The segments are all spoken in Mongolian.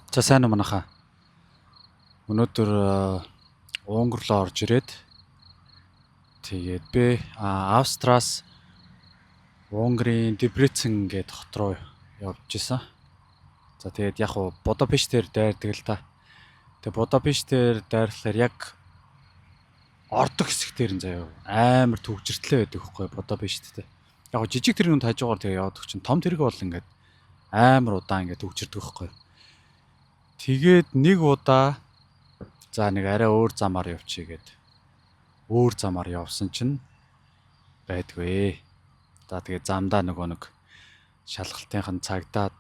За сайн уу манайхаа. Өнөөдөр Унгар руу орж ирээд тэгээд би Австраас Унгарын Дебрецен гэдэг хот руу явж исэн. За тэгээд яг уу Будапештээр дайрдаг л да. Тэгээд Будапештээр дайрлахаар яг ордог хэсэгтэр нь заяа амар төвчртлээ байдаг хөхгүй Будапешттэй. Яг уу жижиг тэргүүнд хажуугаар тэгээд явдаг чинь том тэрэг бол ингээд амар удаан ингээд төвчрдөг хөхгүй. Тэгээд нэг удаа за нэг арай өөр замаар явчихъя гээд өөр замаар явсан чинь байдгүй. За тэгээд замдаа нөгөө нэг шалгалтынхан цагдаа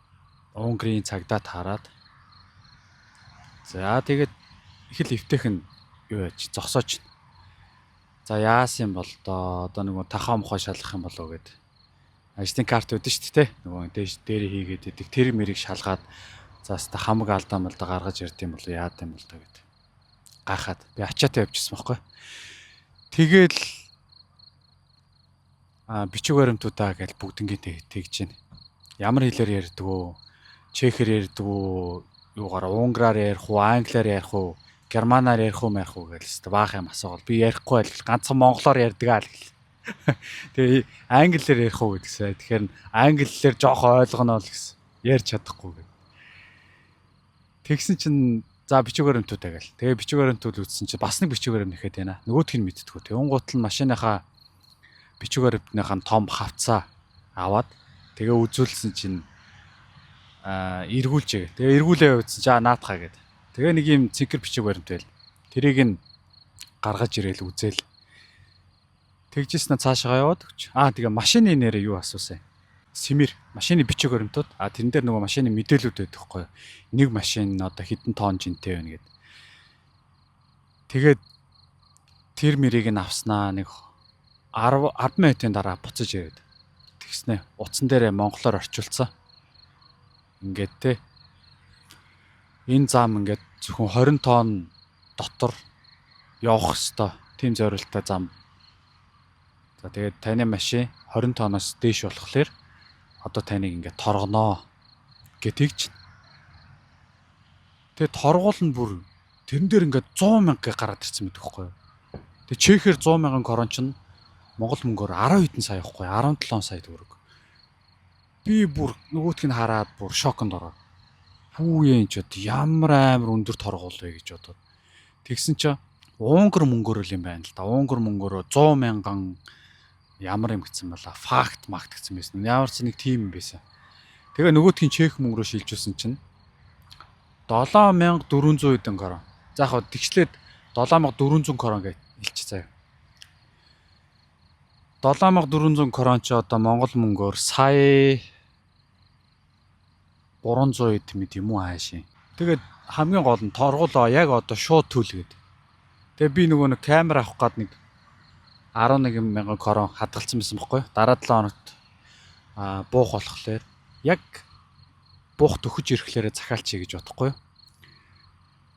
Унгарын цагдаа таарад. За тэгээд их л эвтэйхэн юу яж зогсооч. За яасан бол одоо нөгөө тахаа мохоо шалгах юм болов гээд ажлын карт үүдэн шүү дээ. Нөгөө дээр хийгээд идэг тэр мэрийг шалгаад за хаста хамаг алдаа малда гаргаж ирд юм бол яад юм бол та гэд гайхаад би ачаатай явчихсан байхгүй. Тэгэл бичиг баримтуудаа гэж бүгднгийн тэгж байна. Ямар хэлээр ярьдаг вэ? Чехээр ярьдаг уу? Юугаар унгараар ярих уу, англиар ярих уу, германаар ярих уу гэж хэвээр баах юм асуувал би ярихгүй байл ганцхан монголоор ярьдаг аа л гэл. Тэгээ англиар ярих уу гэдгсээ. Тэгэхээр англиар жоох ойлгоно л гэсэн. Ярьж чадахгүй гэв. Тэгсэн чинь за бичиг баримтуудаа гэл. Тэгээ бичиг баримтууд үзсэн чинь бас нэг бичиг баримт нэхэд байна. Нөгөөх нь мэдтгүү. Тэнгуут нь машиныхаа бичиг баримтныхаа том хавцаа аваад тэгээ үзүүлсэн чинь эргүүлжээ. Тэгээ эргүүлээ явуулсан чинь наатахаа гэд. Тэгээ нэг юм цэнхэр бичиг баримт байл. Тэрийг нь гаргаж ирээл үзээл. Тэгжсэн нь цаашаа яваад өгч. Тэгээ машины нэрээ юу асуусан. Симэр машины бичиг баримтууд тэрэн дээр нөгөө машины мэдээлүүд байдаг хгүй. Нэг машин одоо хэдэн тонн жинтэй байна гэд. Тэгээд тэр мэрийг нь авснаа нэг 10 минутын дараа буцаж ирээд. Тэгснэ утсан дээрээ монголоор орчуулсан. Ингээд те. Энэ зам ингээд зөвхөн 20 тонн дотор явах ёстой. Тим зорилттой зам. За тэгээд таны машин 20 тонноос дээш болохоор одоо таныг ингээд торгоноо гэтэгч. Тэгээд торгуул нь бүр тэрэн дээр ингээд 100 мянга гараад ирсэн мэт байхгүй юу. Тэгээд чехэр 100 мянган корон чинь монгол мөнгөөр 10 хэдэн сая байхгүй 17 сая төгрөг. Би бүр нөгөөтг нь хараад бүр шоконд ороо. Хүүе энэ ч ямар амар өндөр торгуул вэ гэж бодоод. Тэгсэн чинь Унгар мөнгөөр л юм байна л да. Унгар мөнгөөр 100 мянган ямар юм гэсэн бала факт гэсэн байсан. Ямар ч нэг тим юм байсан. Тэгээ нөгөөтгийн чех мөнгөөр шилжүүлсэн чинь 7400 хэдэн корон. За яг тэгчлээд 7400 корон гэж хэлчих заяа. 7400 корон ч одоо монгол мөнгөөр сая 300 эд мэд юм уу хаашийн. Тэгээд хамгийн гол нь торгуулаа яг одоо шууд төлгээд. Тэгээ би нөгөө нэг камер авах гад нэг 11 мянган корон хадгалсан байсан байхгүй. Дараа 7 хоногт буух болохоор яг буух төхөж ирэхлээрээ захиалчихъя гэж бодохгүй.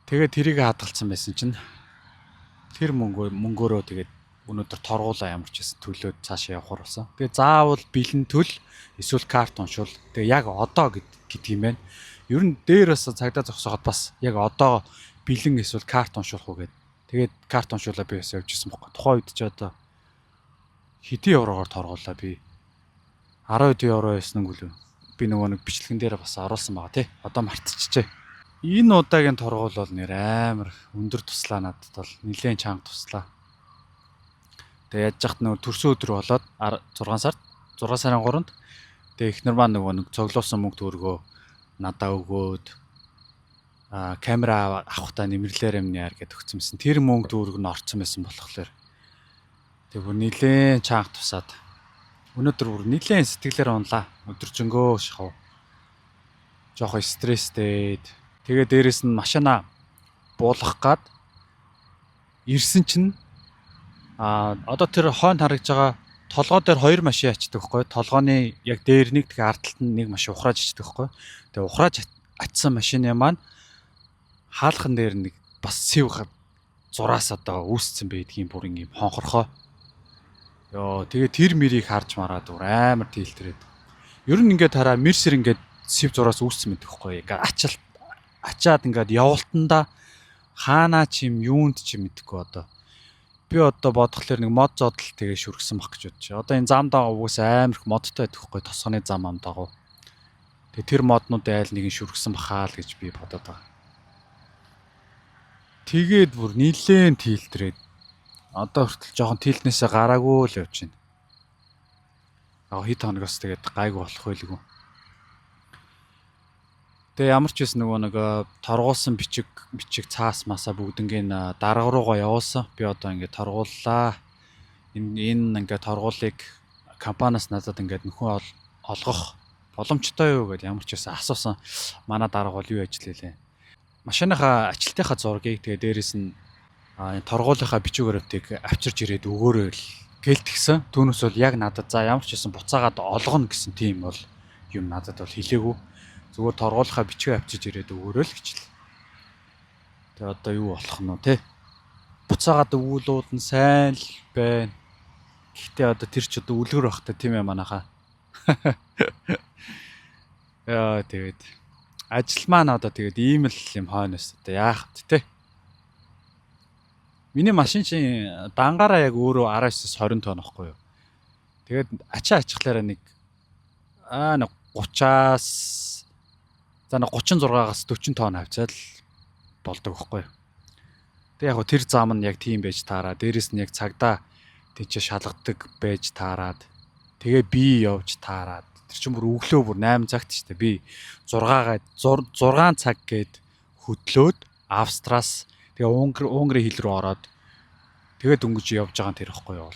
Тэгээд тэрийг хадгалсан байсан чинь тэр мөнгөөрөө тэгээд өнөөдөр торгуулаа ямар ч гэсэн төлөөд цаашаа явахар болсон. Тэгээд заавал бэлэн төл эсвэл карт уншуул. Тэгээд яг одоо гэдэг юм байна. Ер нь дээрээс цагдаа зогсооход бас яг одоо бэлэн эсвэл карт уншуулах уу гэд. Тэгээд карт уншуулаа би бас явж исэн байхгүй. Тухайн үед ч одоо хэдэн еврогоор торгуулаа би 10 евро байсан юм гэлээ. Би нөгөө нэг бичлэгэн дээр бас оруулсан байгаа тий. Одоо мартчихжээ. Энэ удаагийн торгуул бол нэр амар өндөр туслаа надад бол нэлээд чанга туслаа. Тэгээ яаж яхад нөгөө төрсөн өдөр болоод 6 сарын 3-нд тэгээ эхнэр маань нөгөө нэг цоглуулсан мөнгө төгрөгөө надаа өгөөд камера авахтаа нэмэрлэр юмны яар гэдэг өгцөнсэн. Тэр мөнгө төгрөг нь орцсон байсан болохоор тэгээ бүр нэлээд чанга тусаад өнөөдөр бүр нэлээд сэтгэлээр унлаа. Өдөржингөө шахав. Жохо стресстэй. Тэгээ дээрэс нь машина буулгах гад ирсэн чинь одоо тэр хойно харагдж байгаа толгой дээр 2 машин ачдаг байхгүй. Толгойн яг дээр нэг тэгээ ард талд нь нэг машин ухрааж ачдаг байхгүй. Тэгээ ухрааж атсан машины маань хаалхан дээр нэг бас сэв зураас одоо үүсцэн байдгийн бүр ингээм хонхорхоо. Йоо тэгээ тэр мэрийг харж мараад бүр амар тэлтрээд. Ер нь ингээд хараа мерсер ингээд сэв зураас үүсцэн байдаг байхгүй. Ачаал ачаад ингээд явуултандаа хаанаа ч юм юунд ч юм мэдэхгүй одоо. Би одоо бодглохлоор нэг мод зодол тэгээ шүргсэн баг гэж бодчих. Одоо энэ зам дагав уус амар их модтой байхгүй тосгоны зам ам дагав. Тэгээ тэр моднуудын айл нэг нь шүргсэн бахаа л гэж би бодоод байгаа. Тэгээд бүр нийлээн тилтрээд одоо хүртэл жоохон тилтнээсээ гараагүй л явж байна. Яг хэд хоногоос тэгээд гайгүй болох байлгүй. Тэгээ ямар ч байсан нэг торгуулсан бичиг цаас масаа бүгднгийн дарга руугаа явуулсан. Би одоо ингээд торгууллаа. Энэ ингээд торгуулыг компаниас надад ингээд нөхөн олгох боломжтой юу гэдээ ямар ч байсан асуусан. Манай дарга бол юу ажиллалээ. Машиныхаа ажилтныхаа зургийг тэгээ дээрэс нь торгуулийнхаа бичиг баримтыг авчирж ирээд өгөөрэй л гэлтгсэн. Түүнээс бол яг надад за ямар ч байсан буцаагаад олгоно гэсэн тийм бол юм надад бол хэлээгүй. Зүгээр торгуулахаа бичгээ авчиж ирээд өгөөрэй л гэж л. Тэгээ одоо юу болох нь вэ те? Буцаагаад өгүүлүүд нь сайн л байна. Гэхдээ одоо тэр ч одоо үлгэр бахтай тийм ээ манайхаа. Яа тэгээд ажил маань одоо тэгээд ийм л юм хойноос одоо яах вэ те? Миний машин чинь дангаараа яг өөрөө 19-с 20 тонн байхгүй юу? Тэгээд ачаа ачхлаараа нэг 30-аас за 36-аас 40 тонн хавцаад болдог байхгүй юу. Тэг яг тэр зам нь яг тийм байж таараа. Дээрэс нь яг цагдаа тийч шалгадаг байж таарад. Тэгээ би явж таарад. Тэр чинь бүр өглөө бүр 8 цагт штэ би 6 цаг гээд хөдлөөд Австраас тэгээ Унгарын хил рүү ороод тэгээ дөнгөж явж байгаа тэр ихгүй юу.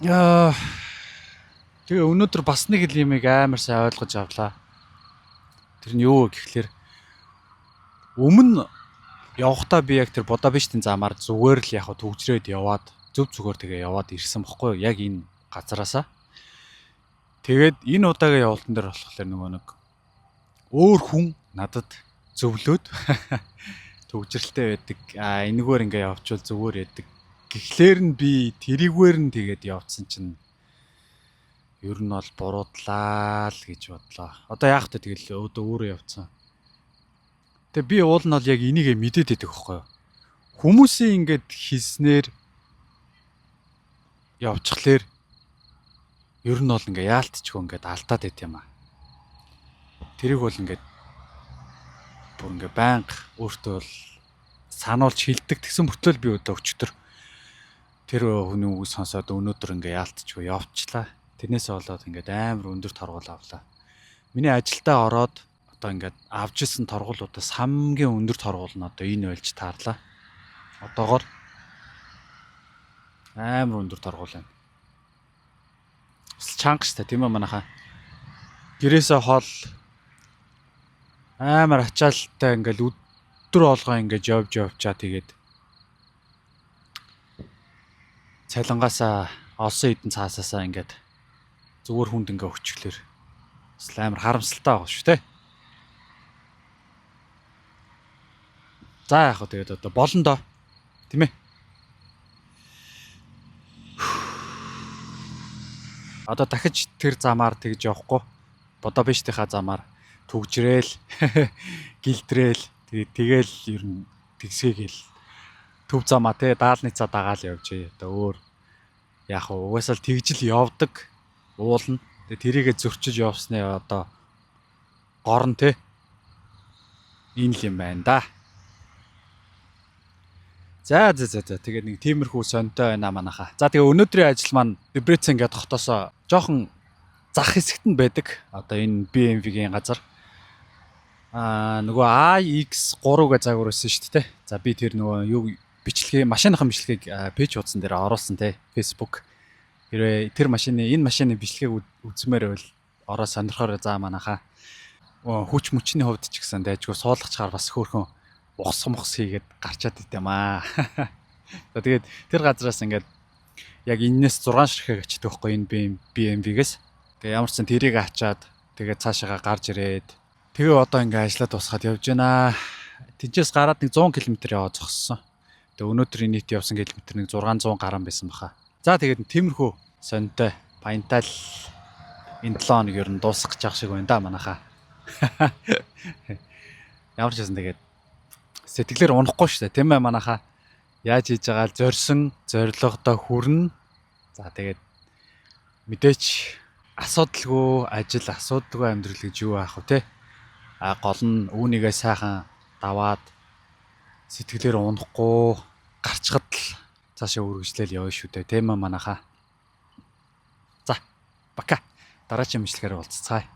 Яа тэгээ өнөөдөр бас нэг л юмыг амар сайн ойлгож авлаа. Тэр нь юу гэхлээр өмнө явахдаа би яг тэр Будапештийн замаар зүгээр л яг төгжрээд яваад зөв зүгээр тэгээ яваад ирсэн бохгүй юу? Яг энэ газараасаа. Тэгээд энэ удаагийн явуултан дээр болохоор нэг өөр хүн надад зөвлөөд төгжрэлтэй байдаг. Энэгээр ингээ явуучвал зүгээр байдаг. Гэхдээ нь би тэрийгээр нь тэгээд явцсан чинь ер нь бол буруудлаа л гэж бодлоо. Одоо яах вэ тэгэл өөрөө явцсан. Тэгээ би уул нь бол яг энийг мэдээд байдаг байхгүй юу? Хүмүүсийн ингээд хийснээр явчихлаар ер нь бол ингээ яалтчгүй ингээд алдаад байт юм аа. Тэрийг бол ингээд бүр ингээ байнга өөртөө бол сануулж хилдэг гэсэн мөртлөө би өдөө өчтөр тэр хүний үг сонсоод өнөөдөр ингээ яалтчгүй явчлаа. Тэрнээс болоод ингээд амар өндөр торгуул авлаа. Миний ажилдаа ороод одоо ингээд авч ирсэн торгуулуудаас хамгийн өндөр торгуул нь одоо энэ байлж таарлаа. Одоогоор амар өндөр торгуул байна. Бас чанга штэ тийм ээ манайхаа. Гэрээсээ хол амар ачаалттай ингээд өдөр олгоо ингээд явчаа тэгээд цалингаасаа олсон хэдэн цаасаасаа ингээд зүгээр хүнд ингээ өчглөр бас амар харамсалтай байгаа шүү те. За яг хөө тэгээд одоо болно доо. Тийм ээ. Одоо дахиж тэр замаар тэгж явахгүй. Будапештийнхаа замаар төгжрээл гэлтрээл тэгэл ер нь тэгсгээгэл төв замаа те даалны цаа дагаал явжээ. Одоо өөр яг угаасаа л тэгжил явдаг уулна. Тэгээ тэрийгэ зөрчиж явсны одоо гор нь те энэ л юм байна да. За тэгээд нэг тиймэрхүү сонтой байна манайхаа. За тэгээ өнөөдрийн ажил маань Дебрецен гэдэг хотоосоо жоохон зах хэсэгт нь байдаг. Одоо энэ BMW-гийн газар. Нөгөө AX3 гэж загвар өссөн шүү дээ. За би тэр нөгөө юу бичлэгээ машиныхаа бичлэгийг пэйж хуудсан дээр оруулсан те Facebook. Хэрвээ тэр энэ машины бичлэгийг үзмээр байвал ороо сонирхоор заа манайхаа. Хүч мөчний хувьд ч гэсэн дайггүй суулгачаар бас хөөрхөн ухс хийгээд гарчаад идэм аа. За тэгээд тэр газраас ингээд яг энэс 6 ширхэг ачдаг байхгүй энэ BMW-гээс. Тэгээ ямар ч сан тэрийг ачаад тэгээд цаашаага гарч ирээд тэгээ одоо ингээд ажиллаад тусгаад явж байна. Тэнцээс гараад нэг 100 км яваа зогссон. Тэгээ өнөөдрийн нийт явсан километр нэг 600 гаруй байсан баха. За тэгээд тиймэрхүү сонтой баянтай л энэ 7 хоног ер нь дуусах гэж байгаа шиг байна да манайхаа. Ямар ч байсан тэгээд сэтгэлээр унахгүй шүү дээ. Тийм ээ манайхаа. Яаж хийж байгаа л зорьсон зорилгодоо хүрнэ. За тэгээд мэдээч асуудалгүй ажил, асуудалгүй амьдрал гэж юу аах вэ те? Гол нь үүнийгээ сайхан даваад сэтгэлээр унахгүй гарчхад л цаашаа үргэлжлээл явна шүү дээ. Тийм ээ манайхаа. За, бака. Дараагийн мэдлэгээр уулзцаая.